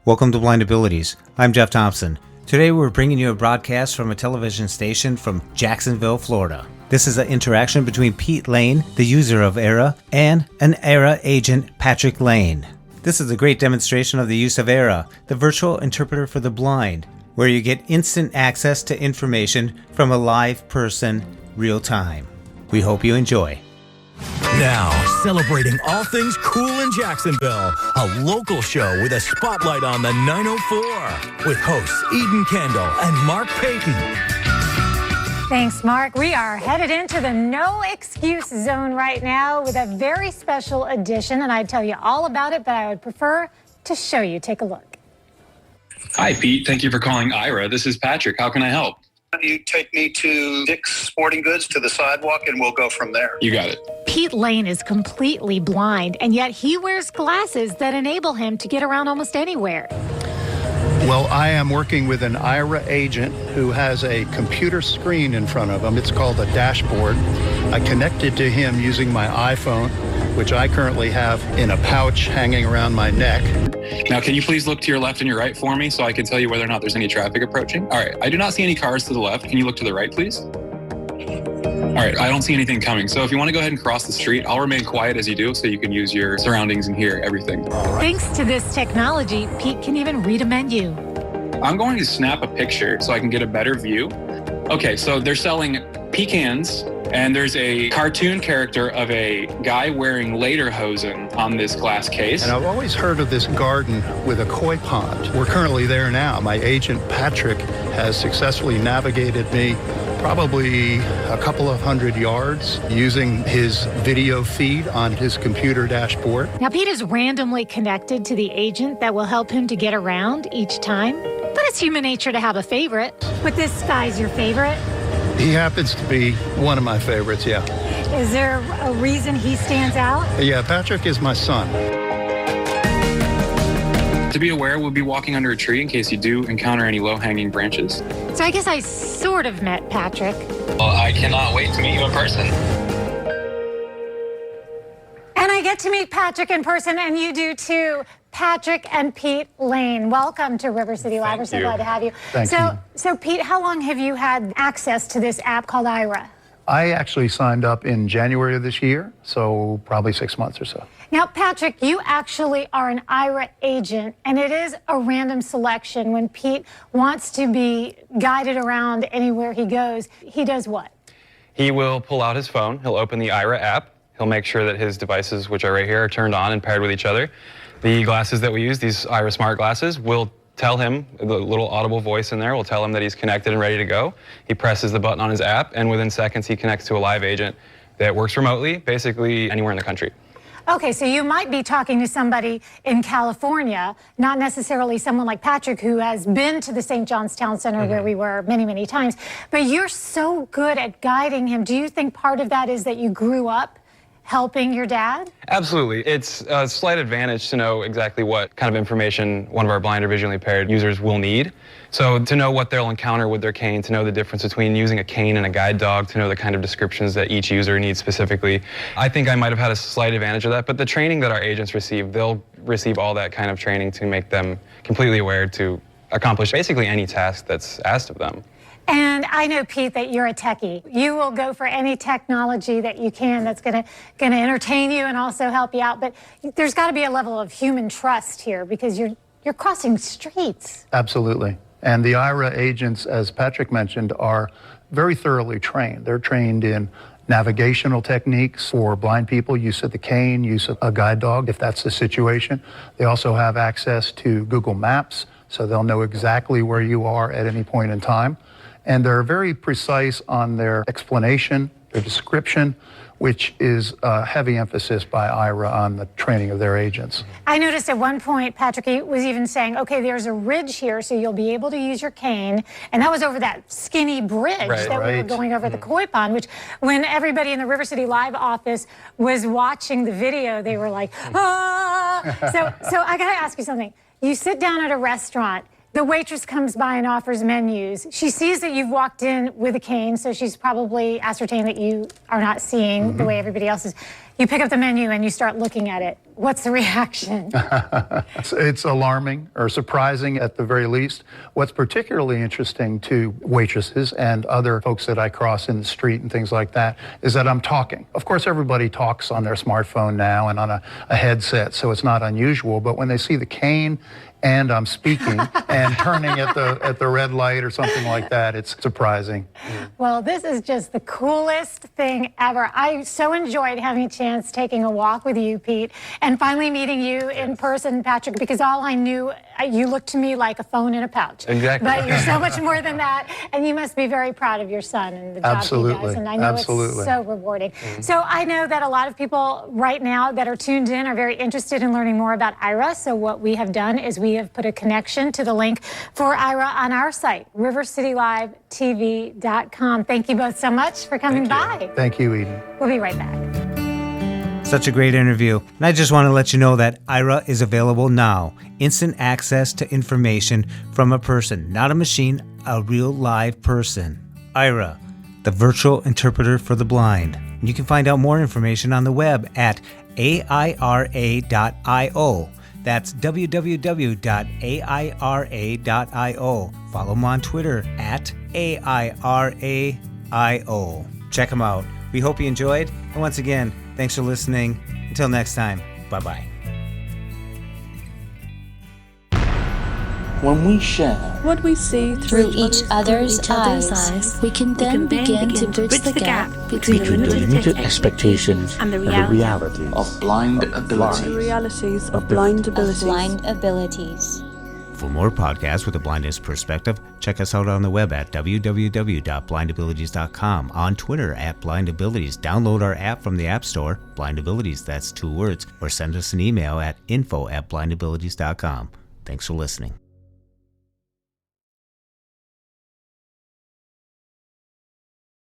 Welcome to Blind Abilities. I'm Jeff Thompson. Today we're bringing you a broadcast from a television station from Jacksonville, Florida. This is an interaction between Pete Lane, the user of Aira, and an Aira agent, Patrick Lane. This is a great demonstration of the use of Aira, the virtual interpreter for the blind, where you get instant access to information from a live person, real time. We hope you enjoy. Now, celebrating all things cool in Jacksonville, a local show with a spotlight on the 904 with hosts Eden Kendall and Mark Payton. Thanks, Mark. We are headed into the no excuse zone right now with a very special edition, and I'd tell you all about it, but I would prefer to show you. Take a look. Hi, Pete. Thank you for calling Aira. This is Patrick. How can I help? You take me to Dick's Sporting Goods to the sidewalk, and we'll go from there. You got it. Pete Lane is completely blind, and yet he wears glasses that enable him to get around almost anywhere. Well, I am working with an Aira agent who has a computer screen in front of him. It's called a dashboard. I connected to him using my iPhone, which I currently have in a pouch hanging around my neck. Now, can you please look to your left and your right for me so I can tell you whether or not there's any traffic approaching? All right, I do not see any cars to the left. Can you look to the right, please? All right, I don't see anything coming. So if you want to go ahead and cross the street, I'll remain quiet as you do so you can use your surroundings and hear everything. Thanks to this technology, Pete can even read a menu. I'm going to snap a picture so I can get a better view. Okay, so they're selling pecans, and there's a cartoon character of a guy wearing lederhosen on this glass case. And I've always heard of this garden with a koi pond. We're currently there now. My agent, Patrick, has successfully navigated me probably a couple of 100 yards using his video feed on his computer dashboard. Now, Pete is randomly connected to the agent that will help him to get around each time. But it's human nature to have a favorite. But this guy's your favorite? He happens to be one of my favorites, yeah. Is there a reason he stands out? Yeah, Patrick is my son. To be aware, we'll be walking under a tree in case you do encounter any low-hanging branches. So I guess I sort of met Patrick. Well, I cannot wait to meet you in person. And I get to meet Patrick in person, and you do too. Patrick and Pete Lane, welcome to River City Live. We're so glad to have you. Thank you. So Pete, how long have you had access to this app called Aira? I actually signed up in January of this year, so probably 6 months or so. Now, Patrick, you actually are an Aira agent, and it is a random selection. When Pete wants to be guided around anywhere he goes, he does what? He will pull out his phone, he'll open the Aira app, he'll make sure that his devices, which are right here, are turned on and paired with each other. The glasses that we use, these Aira smart glasses, will tell him, the little audible voice in there will tell him that he's connected and ready to go. He presses the button on his app, and within seconds he connects to a live agent that works remotely, basically anywhere in the country. Okay, so you might be talking to somebody in California, not necessarily someone like Patrick who has been to the St. John's Town Center where we were many, many times, but you're so good at guiding him. Do you think part of that is that you grew up helping your dad? Absolutely. It's a slight advantage to know exactly what kind of information one of our blind or visually impaired users will need. So to know what they'll encounter with their cane, to know the difference between using a cane and a guide dog, to know the kind of descriptions that each user needs specifically. I think I might have had a slight advantage of that, but the training that our agents receive, they'll receive all that kind of training to make them completely aware to accomplish basically any task that's asked of them. And I know, Pete, that you're a techie. You will go for any technology that you can that's gonna entertain you and also help you out. But there's got to be a level of human trust here because you're crossing streets. Absolutely. And the Aira agents, as Patrick mentioned, are very thoroughly trained. They're trained in navigational techniques for blind people, use of the cane, use of a guide dog, if that's the situation. They also have access to Google Maps, so they'll know exactly where you are at any point in time. And they're very precise on their explanation, their description, which is a heavy emphasis by Aira on the training of their agents. I noticed at one point, Patrick was even saying, okay, there's a ridge here, so you'll be able to use your cane. And that was over that skinny bridge that we were going over the koi pond, which when everybody in the River City Live office was watching the video, they were like, ah! So I gotta ask you something. You sit down at a restaurant, the waitress comes by and offers menus. She sees that you've walked in with a cane, so she's probably ascertained that you are not seeing the way everybody else is. You pick up the menu and you start looking at it. What's the reaction? It's alarming or surprising at the very least. What's particularly interesting to waitresses and other folks that I cross in the street and things like that is that I'm talking. Of course, everybody talks on their smartphone now and on a headset, so it's not unusual. But when they see the cane and I'm speaking and turning at the red light or something like that, it's surprising. Well, this is just the coolest thing ever. I so enjoyed having a chance taking a walk with you, Pete, and finally meeting you in person, Patrick, because all I knew, you looked to me like a phone in a pouch. Exactly. But you're so much more than that, and you must be very proud of your son and the job he does, and I know it's so rewarding. So I know that a lot of people right now that are tuned in are very interested in learning more about Aira, so what we have done is we have put a connection to the link for Aira on our site, rivercitylivetv.com. Thank you both so much for coming by. Thank you, Eden. We'll be right back. Such a great interview. And I just want to let you know that Aira is available now. Instant access to information from a person, not a machine, a real live person. Aira, the virtual interpreter for the blind. You can find out more information on the web at aira.io. That's www.aira.io. Follow them on Twitter at AIRAIO. Check them out. We hope you enjoyed. And once again, thanks for listening. Until next time, bye-bye. When we share what we see through each other's eyes, we can then begin to bridge the gap between the limited expectations and the realities of blind abilities. The realities of blind abilities. For more podcasts with a blindness perspective, check us out on the web at www.blindabilities.com, on Twitter at blindabilities. Download our app from the App Store, blindabilities, that's 2 words, or send us an email at info@blindabilities.com. Thanks for listening.